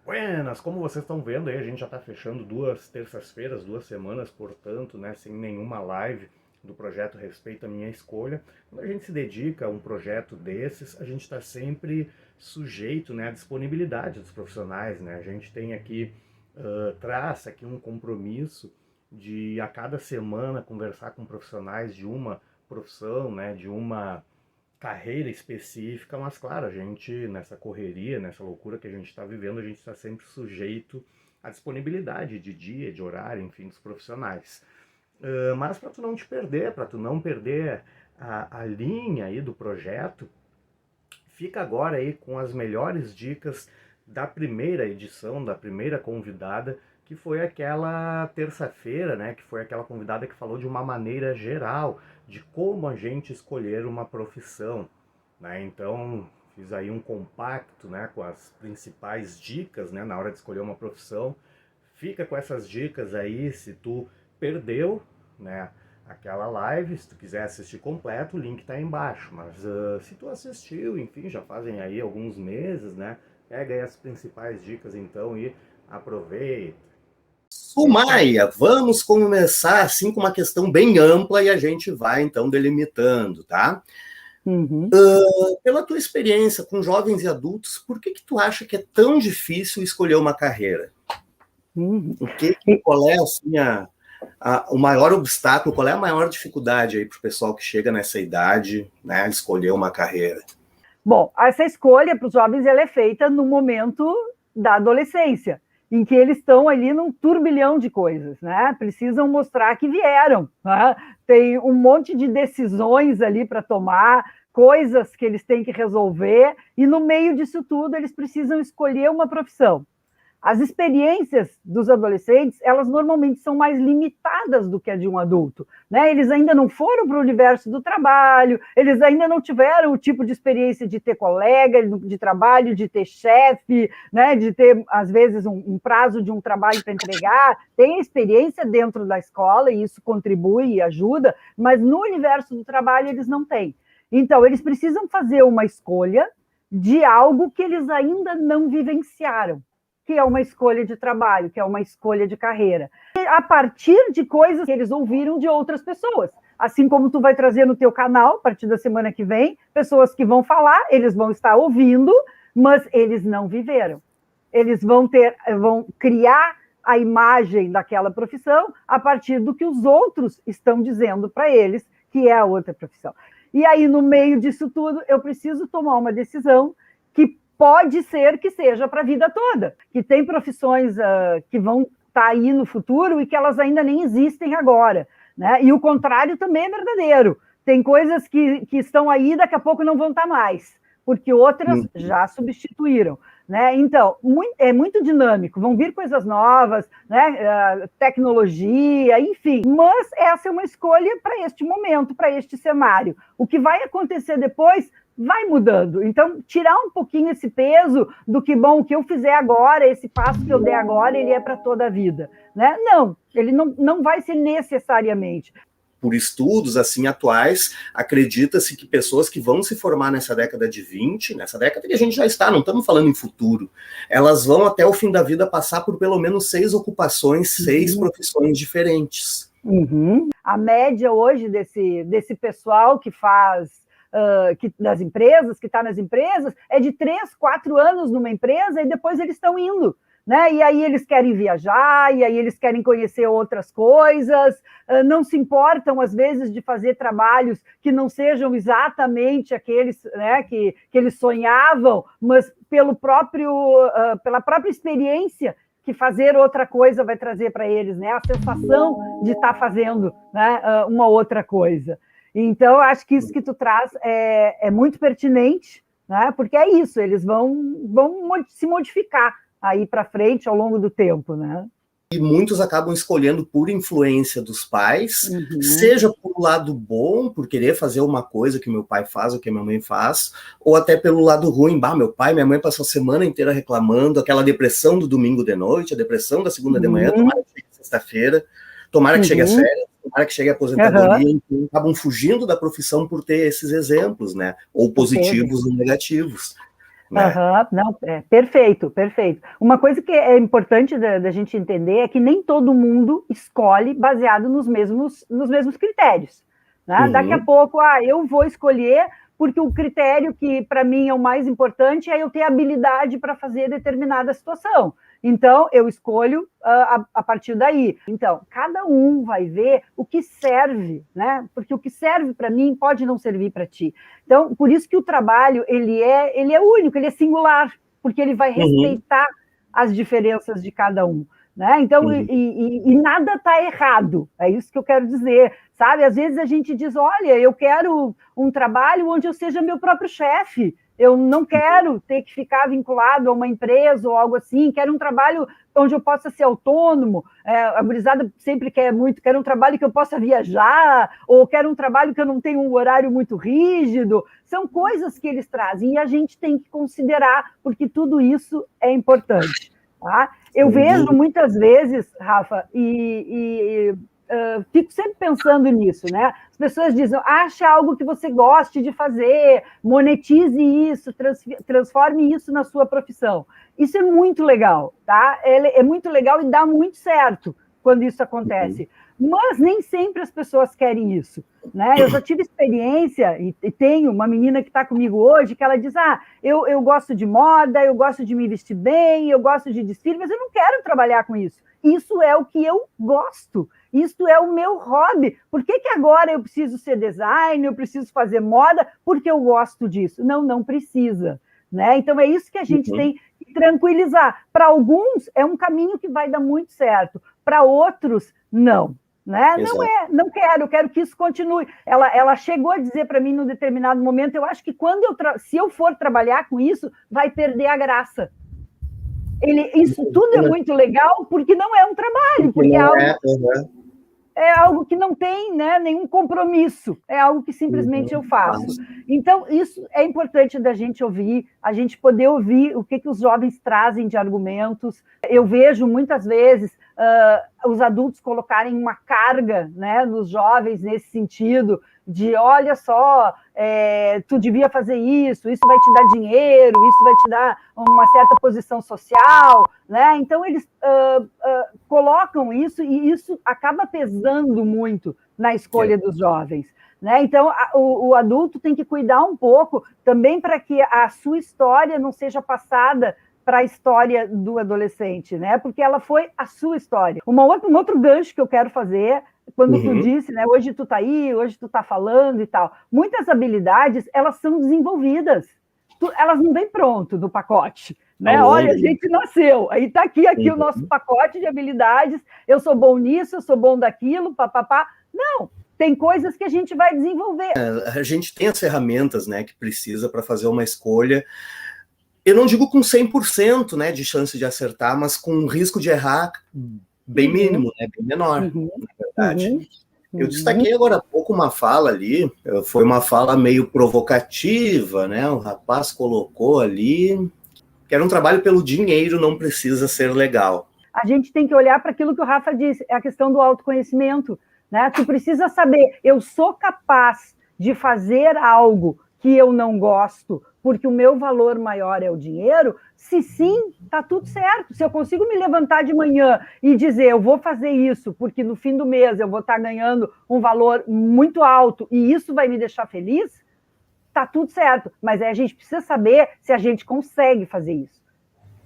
Buenas, como vocês estão vendo aí, a gente já está fechando 2 terças-feiras, 2 semanas, portanto, né, sem nenhuma live do projeto Respeita a Minha Escolha. Quando a gente se dedica a um projeto desses, a gente está sempre sujeito, né, à disponibilidade dos profissionais, né? A gente tem aqui, traça aqui um compromisso de a cada semana conversar com profissionais de uma profissão, né, de uma carreira específica, mas claro, a gente, nessa correria, nessa loucura que a gente está vivendo, a gente está sempre sujeito à disponibilidade de dia, de horário, enfim, dos profissionais. Mas para tu não te perder, para tu não perder a linha aí do projeto, fica agora aí com as melhores dicas da primeira edição, da primeira convidada, que foi aquela terça-feira, né, que foi aquela convidada que falou de uma maneira geral de como a gente escolher uma profissão, né? Então, fiz aí um compacto, né, com as principais dicas, né, na hora de escolher uma profissão. Fica com essas dicas aí, se tu perdeu, né, aquela live, se tu quiser assistir completo, o link tá aí embaixo, mas se tu assistiu, enfim, já fazem aí alguns meses, né, pega aí as principais dicas então e aproveita. Maia, vamos começar assim com uma questão bem ampla e a gente vai então delimitando, tá? Pela tua experiência com jovens e adultos, por que tu acha que é tão difícil escolher uma carreira? Qual é assim, o maior obstáculo, qual é a maior dificuldade aí para o pessoal que chega nessa idade, né, escolher uma carreira? Bom, essa escolha para os jovens ela é feita no momento da adolescência, em que eles estão ali num turbilhão de coisas, né? Precisam mostrar que vieram, né? Tem um monte de decisões ali para tomar, coisas que eles têm que resolver, e no meio disso tudo eles precisam escolher uma profissão. As experiências dos adolescentes, elas normalmente são mais limitadas do que a de um adulto, né? Eles ainda não foram para o universo do trabalho, eles ainda não tiveram o tipo de experiência de ter colega de trabalho, de ter chefe, né? De ter, às vezes, um prazo de um trabalho para entregar. Tem experiência dentro da escola e isso contribui e ajuda, mas no universo do trabalho eles não têm. Então, eles precisam fazer uma escolha de algo que eles ainda não vivenciaram, que é uma escolha de trabalho, que é uma escolha de carreira. E a partir de coisas que eles ouviram de outras pessoas. Assim como tu vai trazer no teu canal, a partir da semana que vem, pessoas que vão falar, eles vão estar ouvindo, mas eles não viveram. Eles vão criar a imagem daquela profissão a partir do que os outros estão dizendo para eles, que é a outra profissão. E aí, no meio disso tudo, eu preciso tomar uma decisão que pode ser que seja para a vida toda, que tem profissões que vão estar aí no futuro e que elas ainda nem existem agora, né? E o contrário também é verdadeiro. Tem coisas que estão aí e daqui a pouco não vão estar mais, porque outras já substituíram, né? Então, é muito dinâmico, vão vir coisas novas, né? Tecnologia, enfim, mas essa é uma escolha para este momento, para este cenário. O que vai acontecer depois vai mudando. Então, tirar um pouquinho esse peso do que, bom, o que eu fizer agora, esse passo que eu der agora, ele é para toda a vida, né? Não, ele não vai ser necessariamente. Por estudos assim atuais, acredita-se que pessoas que vão se formar nessa década de 20, nessa década que a gente já está, não estamos falando em futuro, elas vão até o fim da vida passar por pelo menos 6 ocupações, 6 profissões diferentes. A média hoje desse pessoal que faz das empresas, que está nas empresas, é de 3, 4 anos numa empresa e depois eles estão indo, né? E aí eles querem viajar, e aí eles querem conhecer outras coisas, não se importam, às vezes, de fazer trabalhos que não sejam exatamente aqueles, né, que eles sonhavam, mas pela própria experiência que fazer outra coisa vai trazer para eles, né? A sensação de estar fazendo, né, uma outra coisa. Então, acho que isso que tu traz é muito pertinente, né? Porque é isso, eles vão se modificar aí para frente ao longo do tempo, né? E muitos acabam escolhendo por influência dos pais, seja por lado bom, por querer fazer uma coisa que meu pai faz ou que minha mãe faz, ou até pelo lado ruim, meu pai e minha mãe passam a semana inteira reclamando, aquela depressão do domingo de noite, a depressão da segunda de manhã, tomara que chegue sexta-feira, tomara que chegue a férias, tomara que chegue a aposentadoria, então acabam fugindo da profissão por ter esses exemplos, né? Ou positivos ou negativos. né? Não, perfeito, perfeito. Uma coisa que é importante da gente entender é que nem todo mundo escolhe baseado nos mesmos critérios, né? Daqui a pouco, eu vou escolher porque o critério que para mim é o mais importante é eu ter habilidade para fazer determinada situação. Então, eu escolho a partir daí. Então, cada um vai ver o que serve, né? Porque o que serve para mim pode não servir para ti. Então, por isso que o trabalho, ele é único, ele é singular, porque ele vai respeitar as diferenças de cada um. Né? Então, e nada está errado, é isso que eu quero dizer, sabe? Às vezes a gente diz, olha, eu quero um trabalho onde eu seja meu próprio chefe, eu não quero ter que ficar vinculado a uma empresa ou algo assim, quero um trabalho onde eu possa ser autônomo, a gurizada sempre quer um trabalho que eu possa viajar, ou quero um trabalho que eu não tenha um horário muito rígido, são coisas que eles trazem, e a gente tem que considerar, porque tudo isso é importante. Tá? Eu vejo muitas vezes, Rafa, fico sempre pensando nisso, né? As pessoas dizem, ache algo que você goste de fazer, monetize isso, transforme isso na sua profissão. Isso é muito legal, tá? É muito legal e dá muito certo quando isso acontece. Mas nem sempre as pessoas querem isso, né? Eu já tive experiência, e tenho uma menina que está comigo hoje, que ela diz, eu gosto de moda, eu gosto de me vestir bem, eu gosto de desfile, mas eu não quero trabalhar com isso. Isso é o que eu gosto, isso é o meu hobby. Por que agora eu preciso ser designer, eu preciso fazer moda, porque eu gosto disso? Não precisa, né? Então é isso que a gente tem que tranquilizar. Para alguns é um caminho que vai dar muito certo, para outros, não. Né? Não quero, quero que isso continue. Ela chegou a dizer para mim num determinado momento, eu acho que se eu for trabalhar com isso, vai perder a graça. Isso tudo é muito legal porque não é um trabalho, porque é algo que não tem, né, nenhum compromisso, é algo que simplesmente eu faço. Então, isso é importante da gente ouvir, a gente poder ouvir o que os jovens trazem de argumentos. Eu vejo muitas vezes os adultos colocarem uma carga, né, nos jovens nesse sentido, de olha só, tu devia fazer isso vai te dar dinheiro, isso vai te dar uma certa posição social, né? Então eles colocam isso e isso acaba pesando muito na escolha dos jovens. Né? Então, o adulto tem que cuidar um pouco também para que a sua história não seja passada para a história do adolescente, né? Porque ela foi a sua história. Um outro gancho que eu quero fazer, quando tu disse, né? Hoje tu tá aí, hoje tu tá falando e tal. Muitas habilidades, elas são desenvolvidas. Elas não vêm pronto do pacote. Né? Olha, a gente nasceu. Aí tá aqui o nosso pacote de habilidades. Eu sou bom nisso, eu sou bom daquilo, papapá. Não, tem coisas que a gente vai desenvolver. A gente tem as ferramentas, né, que precisa para fazer uma escolha. Eu não digo com 100%, né, de chance de acertar, mas com um risco de errar bem mínimo, né, bem menor, na verdade. Eu destaquei agora há pouco uma fala ali, foi uma fala meio provocativa, né, o rapaz colocou ali que era um trabalho pelo dinheiro, não precisa ser legal. A gente tem que olhar para aquilo que o Rafa disse, é a questão do autoconhecimento, né? Tu precisa saber, eu sou capaz de fazer algo que eu não gosto, porque o meu valor maior é o dinheiro? Se sim, tá tudo certo. Se eu consigo me levantar de manhã e dizer, eu vou fazer isso, porque no fim do mês eu vou estar ganhando um valor muito alto e isso vai me deixar feliz, tá tudo certo. Mas aí a gente precisa saber se a gente consegue fazer isso.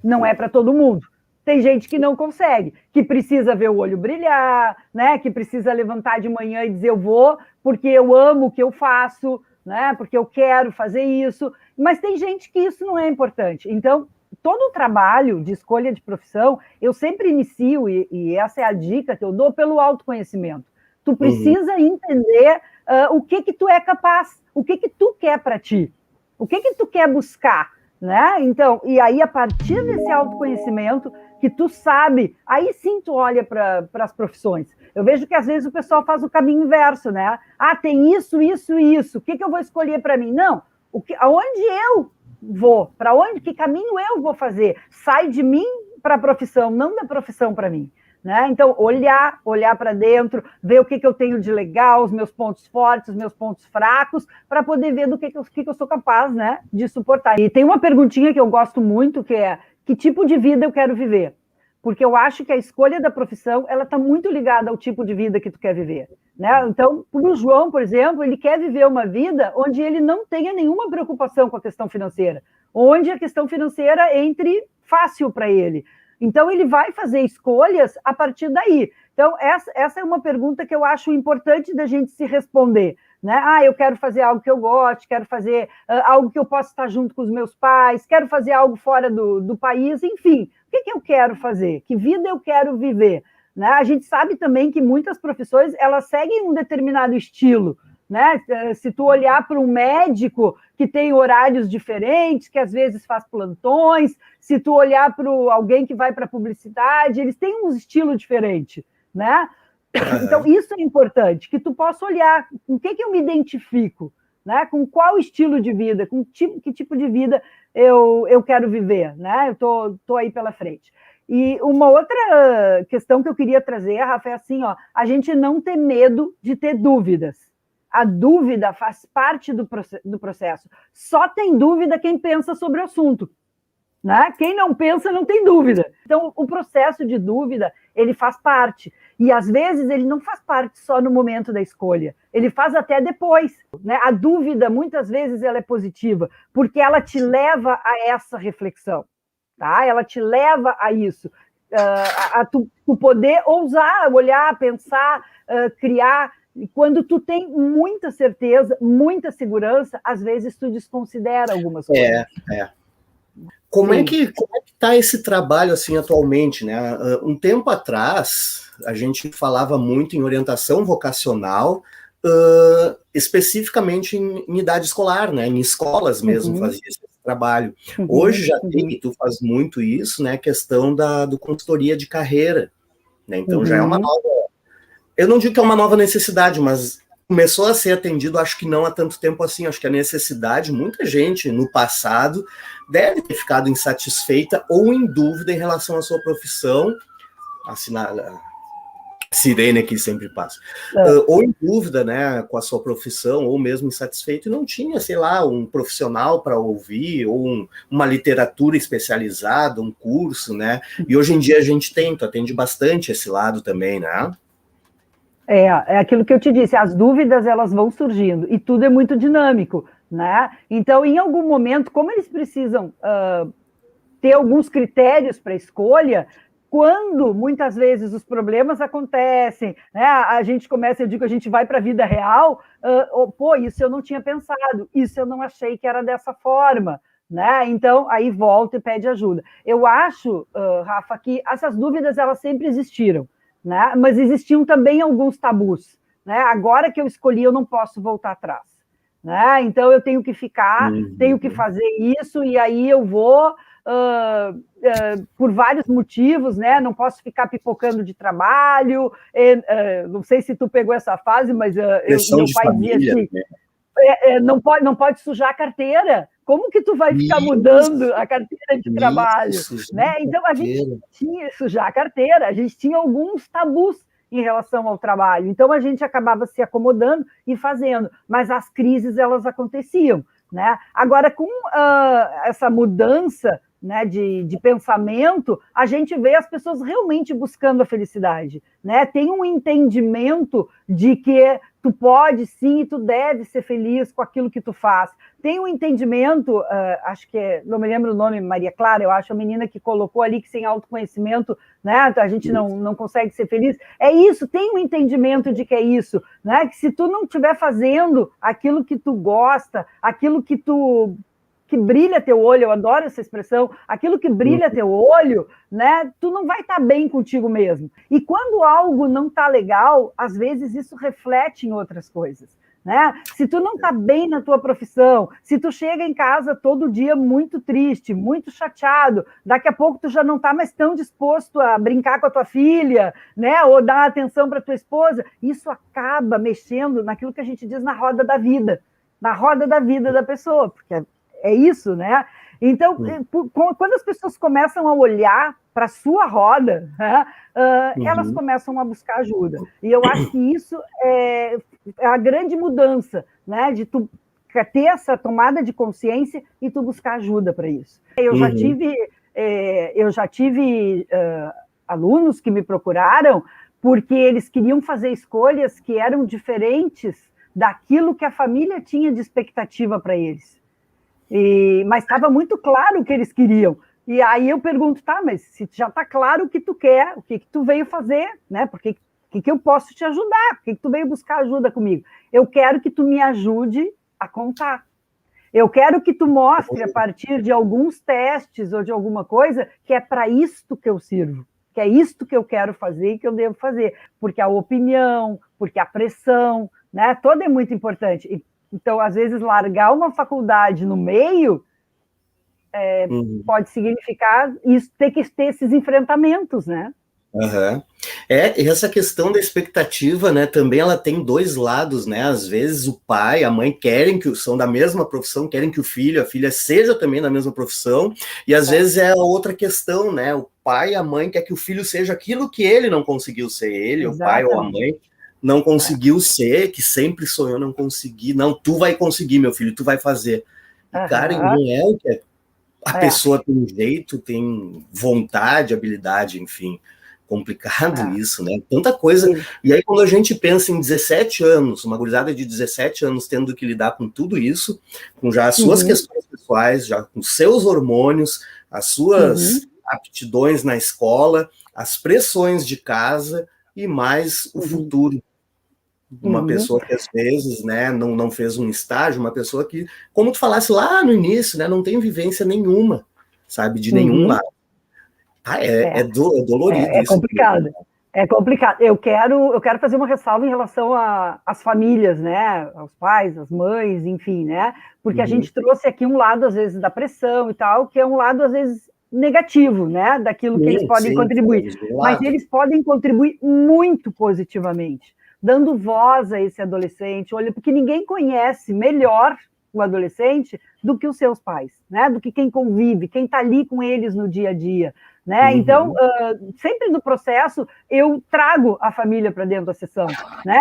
Não é para todo mundo. Tem gente que não consegue, que precisa ver o olho brilhar, né? Que precisa levantar de manhã e dizer, eu vou porque eu amo o que eu faço, né? Porque eu quero fazer isso, mas tem gente que isso não é importante. Então, todo o trabalho de escolha de profissão, eu sempre inicio, e essa é a dica que eu dou, pelo autoconhecimento. Tu precisa entender o que tu é capaz, o que tu quer para ti, o que tu quer buscar, né? Então, e aí, a partir desse autoconhecimento, que tu sabe, aí sim tu olha para as profissões. Eu vejo que às vezes o pessoal faz o caminho inverso, né? Tem isso, isso e isso. O que eu vou escolher para mim? Não. Aonde eu vou? Para onde? Que caminho eu vou fazer? Sai de mim para a profissão, não da profissão para mim. né? Então, olhar para dentro, ver o que eu tenho de legal, os meus pontos fortes, os meus pontos fracos, para poder ver do que eu sou capaz, né, de suportar. E tem uma perguntinha que eu gosto muito, que é: que tipo de vida eu quero viver? Porque eu acho que a escolha da profissão, ela está muito ligada ao tipo de vida que tu quer viver, né? Então, o João, por exemplo, ele quer viver uma vida onde ele não tenha nenhuma preocupação com a questão financeira, onde a questão financeira entre fácil para ele. Então, ele vai fazer escolhas a partir daí. Então, essa é uma pergunta que eu acho importante da gente se responder, né? Eu quero fazer algo que eu gosto, quero fazer algo que eu possa estar junto com os meus pais, quero fazer algo fora do país, enfim. O que eu quero fazer? Que vida eu quero viver? Né? A gente sabe também que muitas profissões, elas seguem um determinado estilo, né? Se tu olhar para um médico que tem horários diferentes, que às vezes faz plantões, se tu olhar para alguém que vai para a publicidade, eles têm um estilo diferente, né? Então, isso é importante, que tu possa olhar com o que eu me identifico, né? Com qual estilo de vida, com que tipo de vida eu quero viver, né? Eu tô aí pela frente. E uma outra questão que eu queria trazer, Rafa, é assim, ó, a gente não ter medo de ter dúvidas. A dúvida faz parte do processo. Só tem dúvida quem pensa sobre o assunto, né? Quem não pensa não tem dúvida. Então, o processo de dúvida, ele faz parte. E, às vezes, ele não faz parte só no momento da escolha. Ele faz até depois, né? A dúvida, muitas vezes, ela é positiva, porque ela te leva a essa reflexão, tá? Ela te leva a isso. A tu poder ousar, olhar, pensar, criar. E quando tu tem muita certeza, muita segurança, às vezes tu desconsidera algumas coisas. Como é que está esse trabalho assim atualmente, né? Um tempo atrás a gente falava muito em orientação vocacional, especificamente em idade escolar, né? Em escolas mesmo fazia esse trabalho. Hoje já tem, e tu faz muito isso, né? A questão do consultoria de carreira, né? Então já é uma nova. Eu não digo que é uma nova necessidade, mas começou a ser atendido, acho que não há tanto tempo assim. Acho que a necessidade, muita gente no passado deve ter ficado insatisfeita ou em dúvida em relação à sua profissão, sirene aqui sempre passa, ou em dúvida, né, com a sua profissão, ou mesmo insatisfeito, e não tinha, sei lá, um profissional para ouvir, ou uma literatura especializada, um curso, né? E hoje em dia a gente tu atende bastante esse lado também, né? É aquilo que eu te disse, as dúvidas elas vão surgindo, e tudo é muito dinâmico, né? Então, em algum momento, como eles precisam ter alguns critérios para escolha, quando muitas vezes os problemas acontecem, né? A gente começa, eu digo, a gente vai para a vida real, isso eu não tinha pensado, isso eu não achei que era dessa forma, né? Então, aí volta e pede ajuda. Eu acho, Rafa, que essas dúvidas elas sempre existiram, né? Mas existiam também alguns tabus, né? Agora que eu escolhi, eu não posso voltar atrás, né? Então eu tenho que ficar, tenho que fazer isso, e aí eu vou por vários motivos, né? Não posso ficar pipocando de trabalho. Não sei se tu pegou essa fase, mas meu pai dizia assim, não pode sujar a carteira. Como que tu vai ficar mudando a carteira de trabalho? Né? Então, a gente tinha sujar a carteira, a gente tinha alguns tabus em relação ao trabalho. Então, a gente acabava se acomodando e fazendo, mas as crises, elas aconteciam, né? Agora, com essa mudança, né, de pensamento, a gente vê as pessoas realmente buscando a felicidade, né? Tem um entendimento de que tu pode sim e tu deve ser feliz com aquilo que tu faz. Tem um entendimento, acho que não me lembro o nome, Maria Clara, eu acho, a menina que colocou ali que sem autoconhecimento, né, a gente não consegue ser feliz. É isso, tem um entendimento de que é isso, né? Que se tu não estiver fazendo aquilo que tu gosta, aquilo que brilha teu olho, eu adoro essa expressão, aquilo que brilha teu olho, né, tu não vai estar bem contigo mesmo. E quando algo não está legal, às vezes isso reflete em outras coisas, né? Se tu não está bem na tua profissão, se tu chega em casa todo dia muito triste, muito chateado, daqui a pouco tu já não está mais tão disposto a brincar com a tua filha, né, ou dar atenção para tua esposa, isso acaba mexendo naquilo que a gente diz na roda da vida da pessoa, porque é isso, né? Então, quando as pessoas começam a olhar para a sua roda, né? Elas começam a buscar ajuda. E eu acho que isso é a grande mudança, né? De tu ter essa tomada de consciência e tu buscar ajuda para isso. Eu já tive alunos que me procuraram porque eles queriam fazer escolhas que eram diferentes daquilo que a família tinha de expectativa para eles. Mas estava muito claro o que eles queriam. E aí eu pergunto, tá, mas se já está claro o que tu quer, o que tu veio fazer, né? Porque que eu posso te ajudar? Por que tu veio buscar ajuda comigo? Eu quero que tu me ajude a contar. Eu quero que tu mostre, a partir de alguns testes ou de alguma coisa, que é para isto que eu sirvo, que é isto que eu quero fazer e que eu devo fazer. Porque a opinião, porque a pressão, né? Toda é muito importante. Então, às vezes, largar uma faculdade no meio pode significar isso, ter que ter esses enfrentamentos, né? E essa questão da expectativa, né, também ela tem dois lados, né? Às vezes o pai, a mãe querem que são da mesma profissão, querem que o filho, a filha seja também da mesma profissão, e às vezes é outra questão, né? O pai e a mãe quer que o filho seja aquilo que ele não conseguiu ser, o pai ou a mãe não conseguiu ser, que sempre sonhou não conseguir. Não, tu vai conseguir, meu filho, tu vai fazer. E, cara, não é o que a pessoa tem jeito, tem vontade, habilidade, enfim. Complicado isso, né? Tanta coisa. E aí, quando a gente pensa em 17 anos, uma gurizada de 17 anos tendo que lidar com tudo isso, com já as suas questões pessoais, já com seus hormônios, as suas aptidões na escola, as pressões de casa e mais o futuro. Uma pessoa que às vezes, né, não fez um estágio, uma pessoa que, como tu falasse lá no início, né, não tem vivência nenhuma, sabe, de nenhum lado. É dolorido isso. É complicado. É complicado. Eu quero fazer uma ressalva em relação às famílias, né, aos pais, às mães, enfim, né, porque a gente trouxe aqui um lado, às vezes, da pressão e tal, que é um lado, às vezes, negativo, né, daquilo que eles podem contribuir. Mas eles podem contribuir muito positivamente, dando voz a esse adolescente, olha, porque ninguém conhece melhor o adolescente do que os seus pais, né? Do que quem convive, quem está ali com eles no dia a dia, né? Então, sempre no processo, eu trago a família para dentro da sessão, né?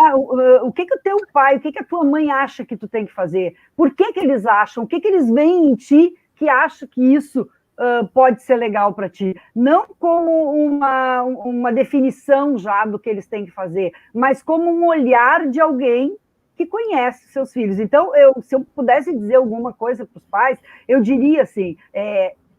O que o teu pai, o que a tua mãe acha que tu tem que fazer? Por que eles acham? O que eles veem em ti que acha que isso pode ser legal para ti, não como uma definição já do que eles têm que fazer, mas como um olhar de alguém que conhece seus filhos. Então, se eu pudesse dizer alguma coisa para os pais, eu diria assim,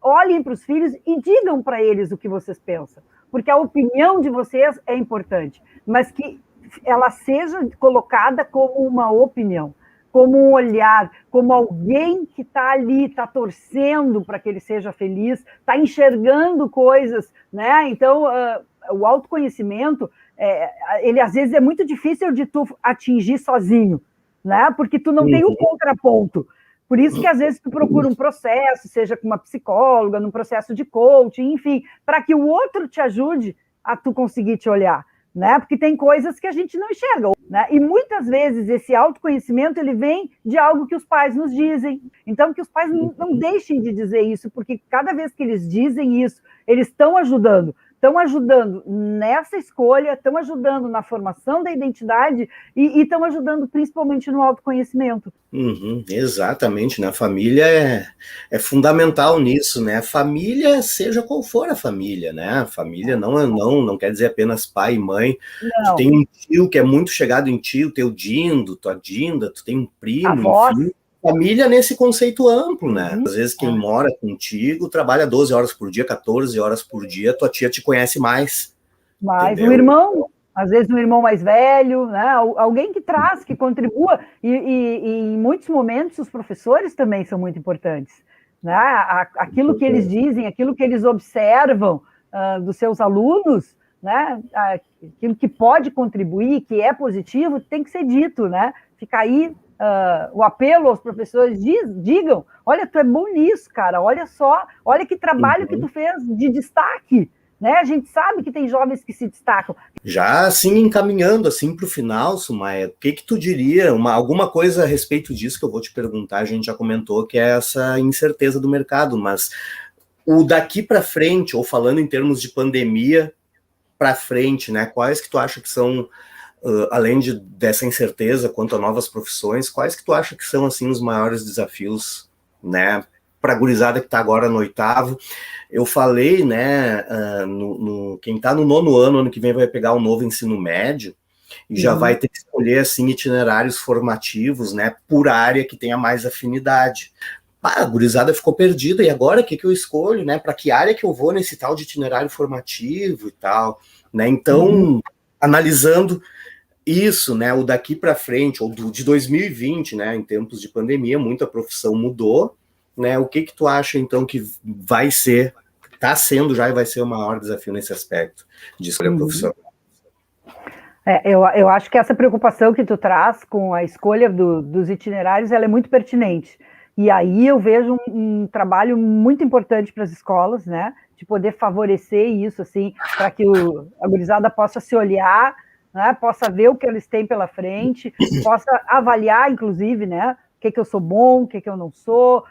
olhem para os filhos e digam para eles o que vocês pensam, porque a opinião de vocês é importante, mas que ela seja colocada como uma opinião, como um olhar, como alguém que está ali, está torcendo para que ele seja feliz, está enxergando coisas, né? Então, o autoconhecimento, ele às vezes é muito difícil de tu atingir sozinho, né? Porque tu não tem um contraponto. Por isso que às vezes tu procura um processo, seja com uma psicóloga, num processo de coaching, enfim, para que o outro te ajude a tu conseguir te olhar, né? Porque tem coisas que a gente não enxerga, né? E muitas vezes esse autoconhecimento ele vem de algo que os pais nos dizem. Então, que os pais não deixem de dizer isso, porque cada vez que eles dizem isso, eles estão ajudando nessa escolha, estão ajudando na formação da identidade e estão ajudando principalmente no autoconhecimento. Exatamente, né? A família é fundamental nisso, né? A família, seja qual for a família, né? A família não quer dizer apenas pai e mãe. Não. Tu tem um tio que é muito chegado em ti, o teu Dindo, tua Dinda, tu tem um primo, enfim. Família nesse conceito amplo, né? Às vezes quem mora contigo trabalha 12 horas por dia, 14 horas por dia, tua tia te conhece mais. Mais um irmão, às vezes um irmão mais velho, né? Alguém que traz, que contribua, e em muitos momentos os professores também são muito importantes, né? Aquilo que eles dizem, aquilo que eles observam dos seus alunos, né? Aquilo que pode contribuir, que é positivo, tem que ser dito, né? Fica aí o apelo aos professores, digam, olha, tu é bom nisso, cara, olha só, olha que trabalho que tu fez de destaque, né? A gente sabe que tem jovens que se destacam. Já assim, encaminhando assim para o final, Sumaia, o que tu diria, alguma coisa a respeito disso que eu vou te perguntar, a gente já comentou que é essa incerteza do mercado, mas o daqui para frente, ou falando em termos de pandemia para frente, né? Quais que tu acha que são, além dessa incerteza quanto a novas profissões, quais que tu acha que são, assim, os maiores desafios, né? Para a gurizada que está agora no 8º. Eu falei, né, quem está no 9º ano que vem vai pegar o novo ensino médio, e já vai ter que escolher, assim, itinerários formativos, né, por área que tenha mais afinidade. A gurizada ficou perdida, e agora o que eu escolho, né, para que área que eu vou nesse tal de itinerário formativo e tal, né, então, analisando isso, né, o daqui para frente, ou de 2020, né, em tempos de pandemia, muita profissão mudou, né, o que tu acha, então, que vai ser, está sendo já e vai ser o maior desafio nesse aspecto de escolha profissional? Eu acho que essa preocupação que tu traz com a escolha dos itinerários, ela é muito pertinente. E aí eu vejo um trabalho muito importante para as escolas, né? De poder favorecer isso, assim, para que a gurizada possa se olhar, né? Possa ver o que eles têm pela frente, possa avaliar, inclusive, né? O que eu sou bom, o que eu não sou,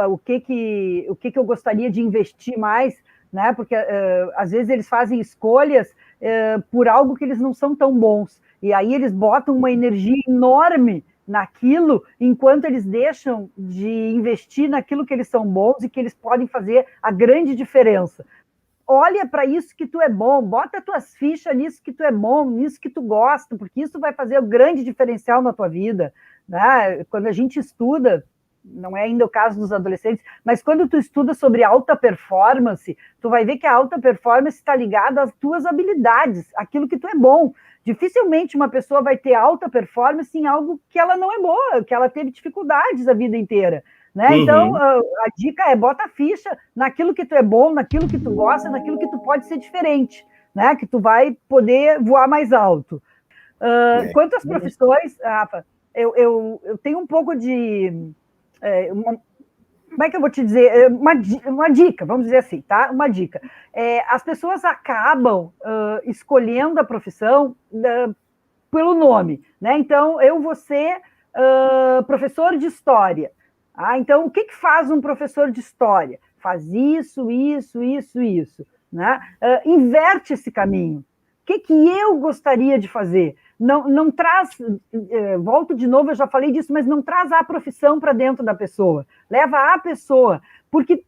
o que eu gostaria de investir mais, né? Porque às vezes eles fazem escolhas por algo que eles não são tão bons. E aí eles botam uma energia enorme naquilo, enquanto eles deixam de investir naquilo que eles são bons e que eles podem fazer a grande diferença. Olha para isso que tu é bom, bota tuas fichas nisso que tu é bom, nisso que tu gosta, porque isso vai fazer o grande diferencial na tua vida, né? Quando a gente estuda, não é ainda o caso dos adolescentes, mas quando tu estuda sobre alta performance, tu vai ver que a alta performance está ligada às tuas habilidades, aquilo que tu é bom. Dificilmente uma pessoa vai ter alta performance em algo que ela não é boa, que ela teve dificuldades a vida inteira, né? Então, a dica é bota a ficha naquilo que tu é bom, naquilo que tu gosta, naquilo que tu pode ser diferente, né? Que tu vai poder voar mais alto. Quanto às profissões, Rafa, eu tenho um pouco de... como é que eu vou te dizer? Uma dica, vamos dizer assim, tá? Uma dica. As pessoas acabam escolhendo a profissão pelo nome, né? Então, eu vou ser professor de história. Então, o que faz um professor de história? Faz isso, né? Inverte esse caminho. O que eu gostaria de fazer? Não traz, volto de novo, eu já falei disso, mas não traz a profissão para dentro da pessoa, leva a pessoa, porque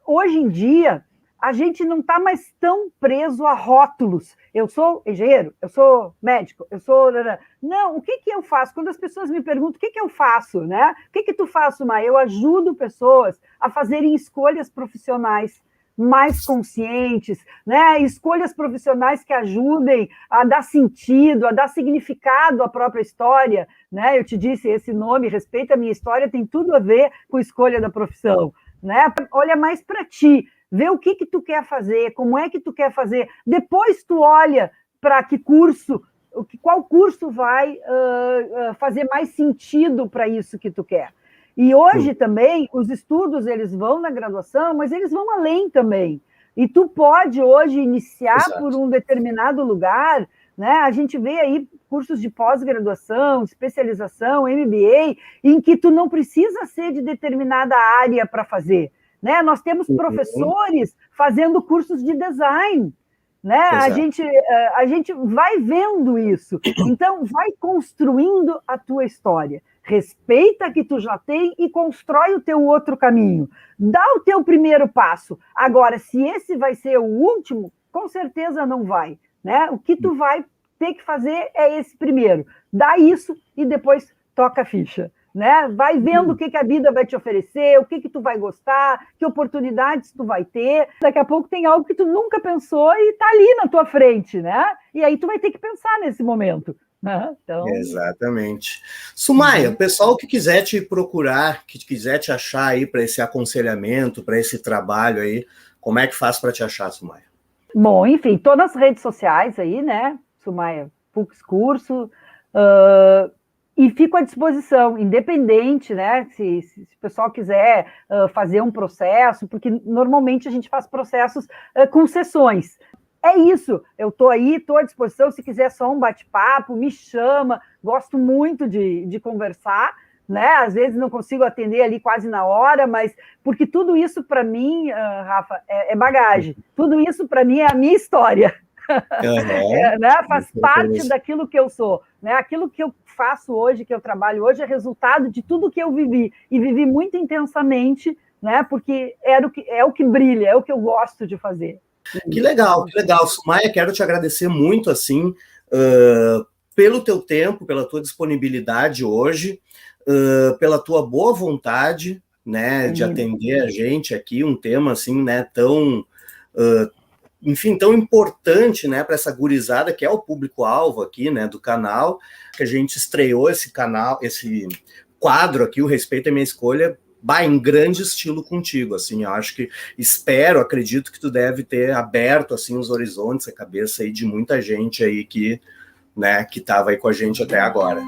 hoje em dia a gente não está mais tão preso a rótulos. Eu sou engenheiro, eu sou médico, eu sou... Não, o que eu faço? Quando as pessoas me perguntam, o que eu faço, né? O que tu faz, Maia? Eu ajudo pessoas a fazerem escolhas profissionais mais conscientes, né? Escolhas profissionais que ajudem a dar sentido, a dar significado à própria história, né? Eu te disse, esse nome, Respeita a Minha História, tem tudo a ver com a escolha da profissão, né? Olha mais para ti, vê o que tu quer fazer, como é que tu quer fazer, depois tu olha para que curso, qual curso vai fazer mais sentido para isso que tu quer. E hoje também, os estudos, eles vão na graduação, mas eles vão além também. E tu pode hoje iniciar por um determinado lugar, né? A gente vê aí cursos de pós-graduação, especialização, MBA, em que tu não precisa ser de determinada área para fazer, né? Nós temos professores fazendo cursos de design, né? A gente vai vendo isso. Então, vai construindo a tua história. Respeita que tu já tem e constrói o teu outro caminho. Dá o teu primeiro passo. Agora, se esse vai ser o último, com certeza não vai, né? O que tu vai ter que fazer é esse primeiro. Dá isso e depois toca a ficha, né? Vai vendo o que a vida vai te oferecer, o que tu vai gostar, que oportunidades tu vai ter. Daqui a pouco tem algo que tu nunca pensou e tá ali na tua frente, né? E aí tu vai ter que pensar nesse momento. Então... Exatamente. Sumaia, o pessoal que quiser te procurar, que quiser te achar aí para esse aconselhamento, para esse trabalho aí, como é que faz para te achar, Sumaia? Bom, enfim, todas as redes sociais aí, né? Sumaia Fux Curso, e fico à disposição, independente, né? Se o pessoal quiser fazer um processo, porque normalmente a gente faz processos com sessões. É isso, eu estou aí, estou à disposição, se quiser só um bate-papo, me chama, gosto muito de conversar, né? Às vezes não consigo atender ali quase na hora, mas porque tudo isso para mim, Rafa, é bagagem. Tudo isso para mim é a minha história. Né? Faz parte daquilo que eu sou, né? Aquilo que eu faço hoje, que eu trabalho hoje, é resultado de tudo que eu vivi, e vivi muito intensamente, né? Porque é o que brilha, é o que eu gosto de fazer. Que legal, Sumaia, quero te agradecer muito, assim, pelo teu tempo, pela tua disponibilidade hoje, pela tua boa vontade, né, de atender a gente aqui, um tema, assim, né, tão... enfim, tão importante, né, para essa gurizada que é o público-alvo aqui, né, do canal, que a gente estreou esse quadro aqui, o Respeito é Minha Escolha, em grande estilo contigo, assim, eu acho que, acredito que tu deve ter aberto, assim, os horizontes, a cabeça aí de muita gente aí que, né, que estava aí com a gente até agora.